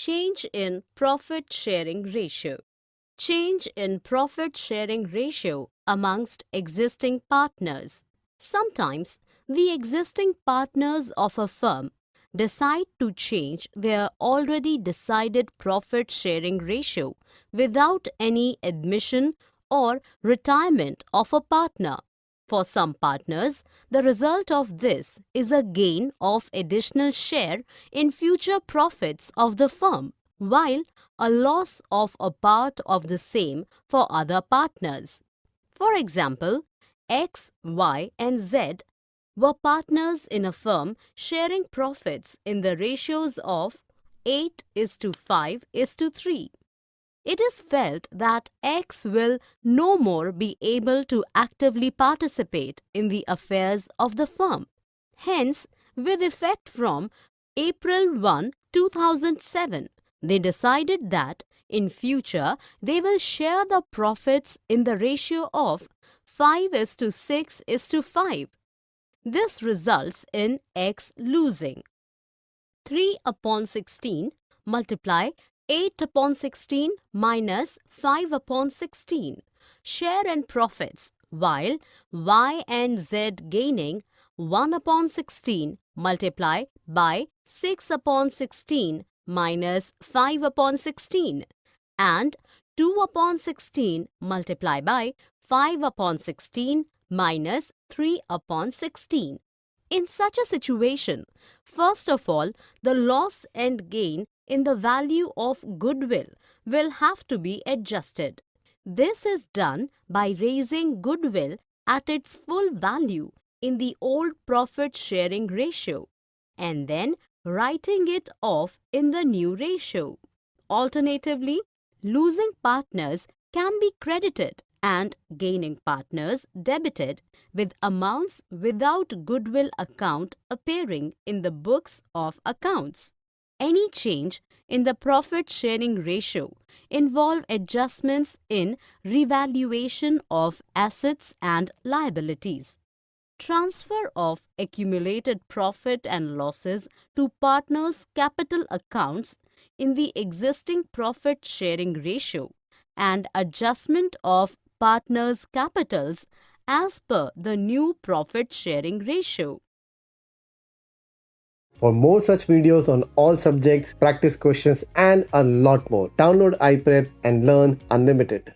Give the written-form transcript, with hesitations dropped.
Change in profit sharing ratio. Change in profit sharing ratio amongst existing partners. Sometimes the existing partners of a firm decide to change their already decided profit sharing ratio without any admission or retirement of a partner. For some partners, the result of this is a gain of additional share in future profits of the firm, while a loss of a part of the same for other partners. For example, X, Y, and Z were partners in a firm sharing profits in the ratios of 8:5:3. It is felt that X will no more be able to actively participate in the affairs of the firm. Hence, with effect from April 1, 2007, they decided that in future they will share the profits in the ratio of 5:6:5. This results in X losing 3/16 multiply 8/16 minus 5/16 share in profits, while Y and Z gaining 1/16 multiply by 6/16 minus 5/16 and 2/16 multiply by 5/16 minus 3/16. In such a situation, first of all, the loss and gain in the value of goodwill will have to be adjusted. This is done by raising goodwill at its full value in the old profit sharing ratio and then writing it off in the new ratio. Alternatively, losing partners can be credited and gaining partners debited with amounts without goodwill account appearing in the books of accounts. Any change in the profit sharing ratio involve adjustments in revaluation of assets and liabilities. Transfer of accumulated profit and losses to partners' capital accounts in the existing profit sharing ratio and adjustment of partners' capitals as per the new profit sharing ratio. For more such videos on all subjects, practice questions, and a lot more, download iPrep and learn unlimited.